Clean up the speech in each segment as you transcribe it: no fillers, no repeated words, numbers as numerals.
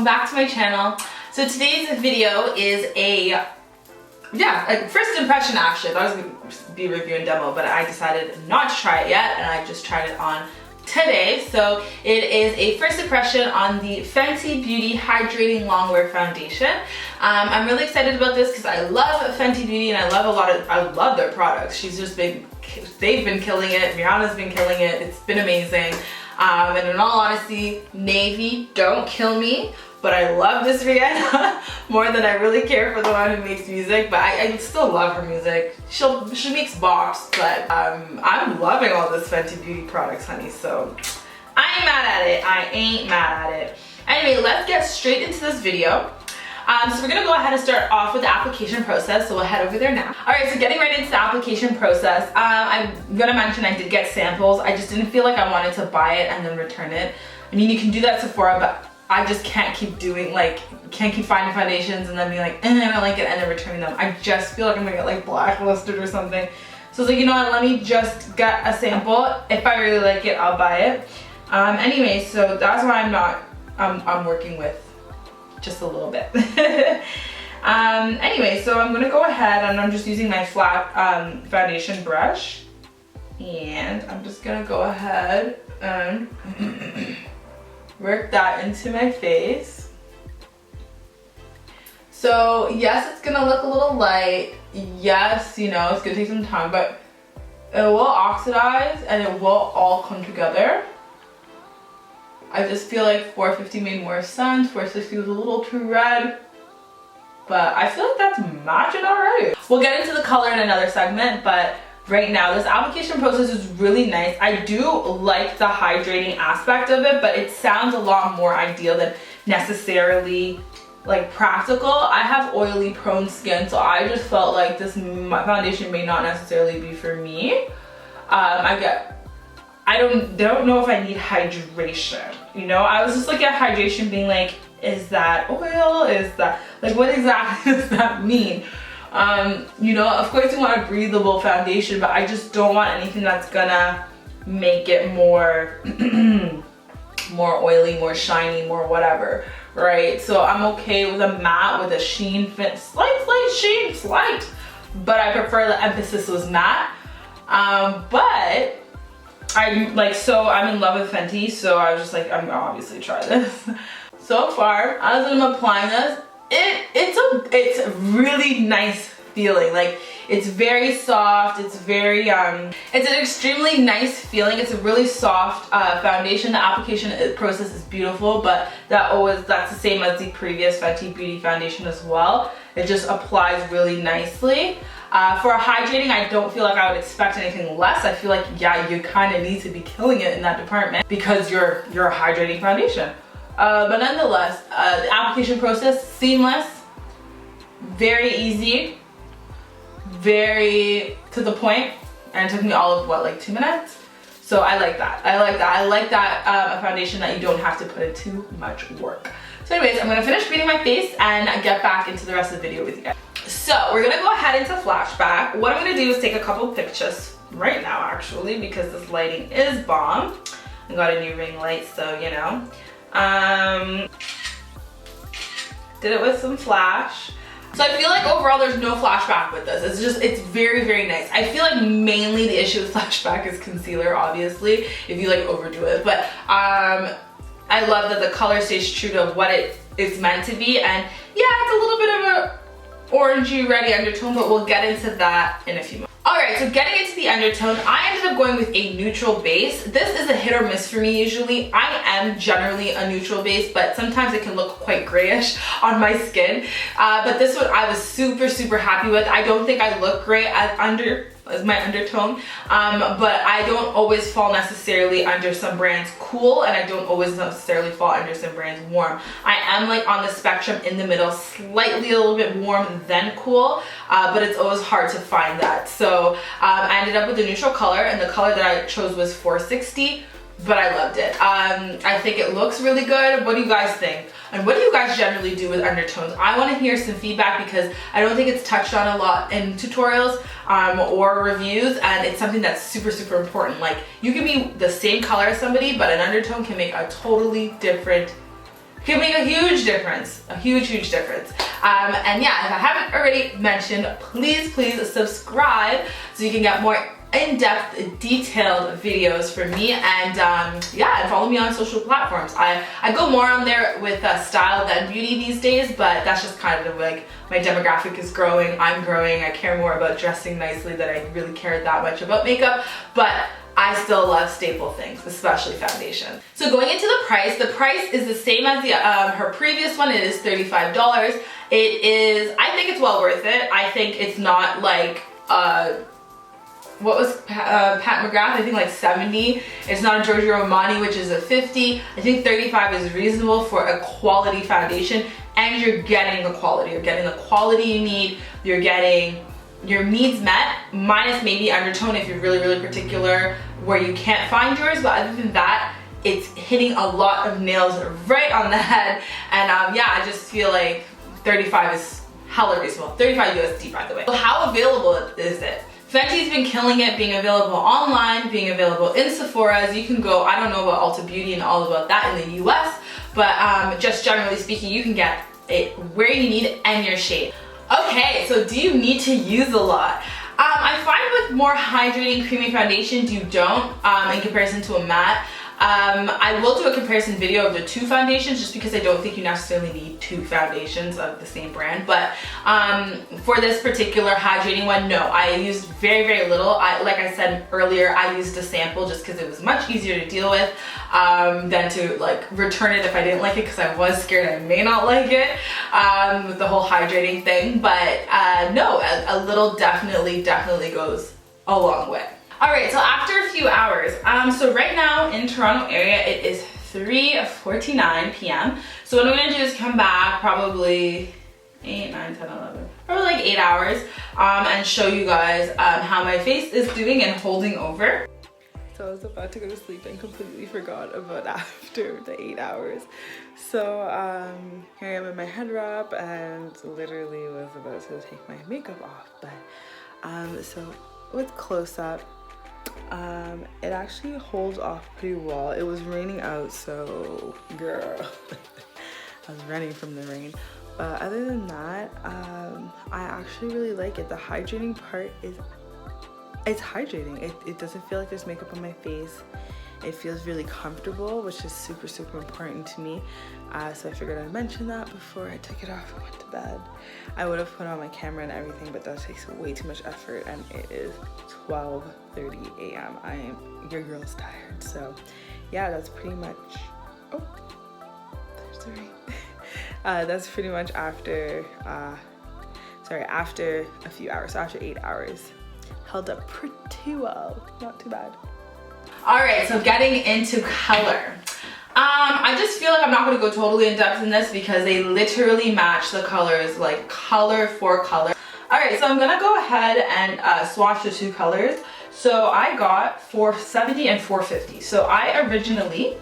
welcome back to my channel. So today's video is a first impression actually. I thought it was going to be a review and demo, but I decided not to try it yet, and I just tried it on today. So it is a first impression on the Fenty Beauty Hydrating Longwear Foundation. I'm really excited about this because I love Fenty Beauty and I love their products. They've been killing it. Rihanna's been killing it. It's been amazing. And in all honesty, navy, don't kill me, but I love this Rihanna more than I really care for the one who makes music, but I still love her music. She makes bops, but I'm loving all this Fenty Beauty products, honey, so I ain't mad at it. I ain't mad at it. Anyway, let's get straight into this video. So we're gonna go ahead and start off with the application process, so we'll head over there now. All right, so getting right into the application process, I'm gonna mention I did get samples. I just didn't feel like I wanted to buy it and then return it. I mean, you can do that at Sephora, but I just can't keep doing, can't keep finding foundations and then being like, I don't like it, and then returning them. I just feel like I'm gonna get like blacklisted or something. So I was like, you know what, let me just get a sample. If I really like it, I'll buy it. Anyway, so that's why I'm working with just a little bit. Anyway, so I'm gonna go ahead and I'm just using my flat foundation brush, and I'm just gonna go ahead and work that into my face. So yes, it's gonna look a little light. Yes, you know, it's gonna take some time, but it will oxidize and it will all come together. I just feel like 450 made more sense. 460 was a little too red, but I feel like that's matching already. We'll get into the color in another segment, but right now this application process is really nice. I do like the hydrating aspect of it, but it sounds a lot more ideal than necessarily like practical. I have oily prone skin, so I just felt like this foundation may not necessarily be for me. I don't know if I need hydration, you know? I was just looking at hydration being like, is that oil? Is that, like, what exactly does that mean? You know, of course you want a breathable foundation, but I just don't want anything that's gonna make it more, more oily, more shiny, more whatever, right? So I'm okay with a matte with a sheen fit, slight sheen, but I prefer the emphasis was matte. But I'm in love with Fenty, so I was just like, I'm gonna obviously try this. So far, as I'm applying this, it's a really nice feeling. Like, it's very soft, it's very, it's an extremely nice feeling. It's a really soft foundation. The application process is beautiful, but that's the same as the previous Fenty Beauty foundation as well. It just applies really nicely. For hydrating, I don't feel like I would expect anything less. I feel like, yeah, you kind of need to be killing it in that department because you're a hydrating foundation. But nonetheless, the application process, seamless, very easy, very to the point, and it took me all of, what, like 2 minutes? So I like that. I like that a foundation that you don't have to put in too much work. So anyways, I'm gonna finish beating my face and get back into the rest of the video with you guys. So we're gonna go ahead into flashback. What I'm gonna do is take a couple pictures right now, actually, because this lighting is bomb. I got a new ring light, so you know. Did it with some flash. So I feel like overall there's no flashback with this. It's very, very nice. I feel like mainly the issue with flashback is concealer, obviously, if you like overdo it. But I love that the color stays true to what it is meant to be. And yeah, it's a little bit of a orangey reddy undertone, but we'll get into that in a few moments. Alright, so getting into the undertone, I ended up going with a neutral base. This is a hit or miss for me usually. I am generally a neutral base, but sometimes it can look quite grayish on my skin. But this one I was super, super happy with. I don't think I look great as my undertone, but I don't always fall necessarily under some brands cool, and I don't always necessarily fall under some brands warm. I am like on the spectrum in the middle, slightly a little bit warm then cool, but it's always hard to find that. So I ended up with a neutral color, and the color that I chose was 460, but I loved it. I think it looks really good. What do you guys think? And what do you guys generally do with undertones? I want to hear some feedback because I don't think it's touched on a lot in tutorials or reviews, and it's something that's super, super important. Like, you can be the same color as somebody, but an undertone can make a totally different, can make a huge difference, a huge difference. And yeah, if I haven't already mentioned, please subscribe so you can get more in-depth, detailed videos from me, and yeah, and follow me on social platforms. I go more on there with style than beauty these days, but that's just kind of like my demographic is growing, I'm growing, I care more about dressing nicely than I really cared that much about makeup, but I still love staple things, especially foundation. So going into the price is the same as the her previous one. It is $35. It is, I think it's well worth it. I think it's not like what was Pat McGrath? I think like 70. It's not a Giorgio Armani, which is a 50. I think 35 is reasonable for a quality foundation, and you're getting the quality. You're getting the quality you need. You're getting your needs met, minus maybe undertone if you're really particular where you can't find yours, but other than that, it's hitting a lot of nails right on the head. And yeah, I just feel like 35 is hella reasonable. 35 USD, by the way. So how available is it? Fenty's been killing it, being available online, being available in Sephora's. You can go, I don't know about Ulta Beauty and all about that in the US, but just generally speaking, you can get it where you need it and your shade. Okay, so do you need to use a lot? I find with more hydrating creamy foundations, you don't in comparison to a matte. I will do a comparison video of the two foundations just because I don't think you necessarily need two foundations of the same brand, but for this particular hydrating one, no, I used very little. Like I said earlier, I used a sample just because it was much easier to deal with than to like return it if I didn't like it, because I was scared I may not like it with the whole hydrating thing. But no, a little definitely goes a long way. Alright, so after a few hours, so right now in Toronto area, it is 3:49 p.m. So what I'm going to do is come back probably 8, 9, 10, 11, probably like 8 hours, and show you guys how my face is doing and holding over. So I was about to go to sleep and completely forgot about after the 8 hours. So here I am in my head wrap and literally was about to take my makeup off, but so with close up, it actually holds off pretty well. It was raining out, so girl, I was running from the rain. But other than that, I actually really like it. The hydrating part is, it's hydrating. It doesn't feel like there's makeup on my face. It feels really comfortable, which is super important to me. So I figured I'd mention that before I took it off and went to bed. I would have put on my camera and everything, but that takes way too much effort, and it is 12:30 a.m. Your girl's tired. So yeah, that's pretty much, oh, there's the rain. That's pretty much after, after a few hours, so after 8 hours. Held up pretty well, not too bad. Alright, so getting into color. I just feel like I'm not going to go totally in depth in this because they literally match the colors, like color for color. Alright, so I'm going to go ahead and swatch the two colors. So I got 470 and 450. So I originally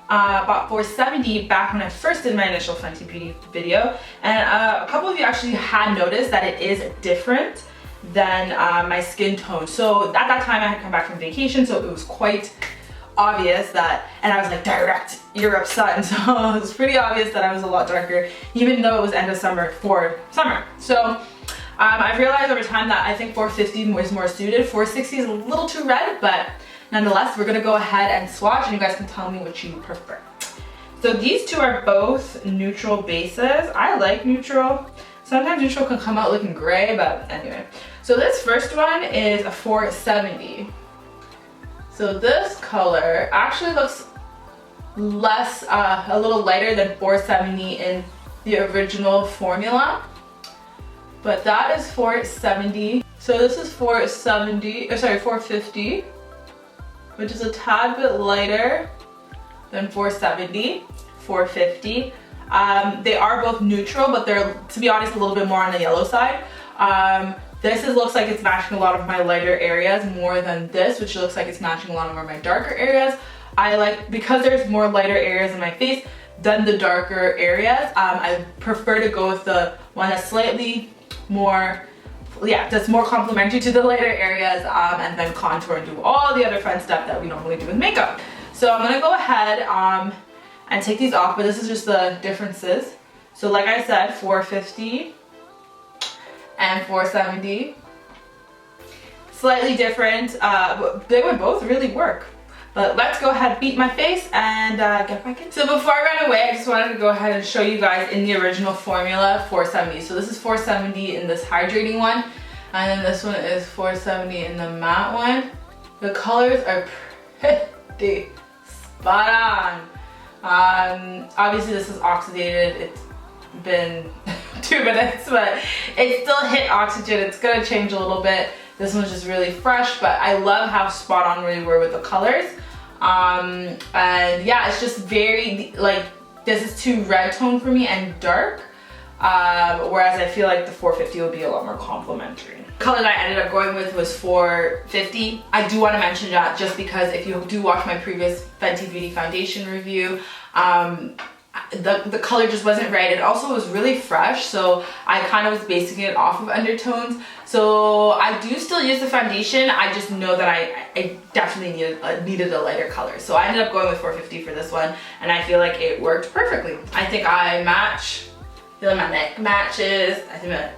bought 470 back when I first did my initial Fenty Beauty video. And a couple of you actually had noticed that it is different than my skin tone. So at that time I had come back from vacation, so it was quite obvious that, and I was like, direct Europe sun, so it was pretty obvious that I was a lot darker, even though it was end of summer for summer. So I've realized over time that I think 450 was more suited. 460 is a little too red, but nonetheless, we're gonna go ahead and swatch and you guys can tell me what you prefer. So these two are both neutral bases. I like neutral. Sometimes neutral can come out looking gray, but anyway. So this first one is a 470. So this color actually looks less, a little lighter than 470 in the original formula. But that is 470. So this is 450, which is a tad bit lighter than 470, 450. They are both neutral, but they're, to be honest, a little bit more on the yellow side. This looks like it's matching a lot of my lighter areas more than this, which looks like it's matching a lot of my darker areas. I like, because there's more lighter areas in my face than the darker areas, I prefer to go with the one that's slightly more, that's more complementary to the lighter areas, and then contour and do all the other fun stuff that we normally do with makeup. So I'm gonna go ahead and take these off, but this is just the differences. So like I said, 450 and 470. Slightly different, but they would both really work. But let's go ahead, beat my face, and get back in. So before I ran away, I just wanted to go ahead and show you guys in the original formula, 470. So this is 470 in this hydrating one, and then this one is 470 in the matte one. The colors are pretty spot on. Obviously this is oxidated. It's been 2 minutes, but it still hit oxygen. It's gonna change a little bit. This one's just really fresh, but I love how spot on we were with the colors. And yeah, it's just very, like, this is too red tone for me and dark. Whereas I feel like the 450 would be a lot more complimentary. The color that I ended up going with was 450. I do want to mention that just because if you do watch my previous Fenty Beauty Foundation review, the color just wasn't right. It also was really fresh, so I kind of was basing it off of undertones. So I do still use the foundation. I just know that I definitely needed a lighter color. So I ended up going with 450 for this one, and I feel like it worked perfectly. I think I match. I feel like my neck matches. I think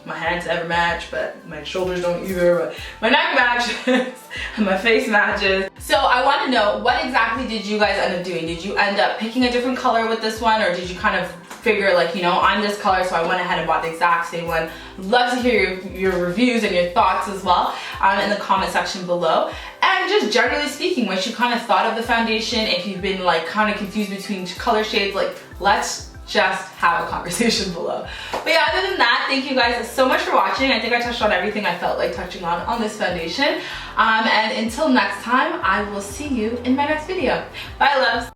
my hands never match, but my shoulders don't either. But my neck matches, and my face matches. So I want to know, what exactly did you guys end up doing? Did you end up picking a different color with this one, or did you kind of figure like, you know, I'm this color, so I went ahead and bought the exact same one? Love to hear your reviews and your thoughts as well in the comment section below. And just generally speaking, what you kind of thought of the foundation, if you've been like kind of confused between color shades, like let's just have a conversation below. But yeah, other than that, thank you guys so much for watching. I think I touched on everything I felt like touching on this foundation. And until next time, I will see you in my next video. Bye, loves.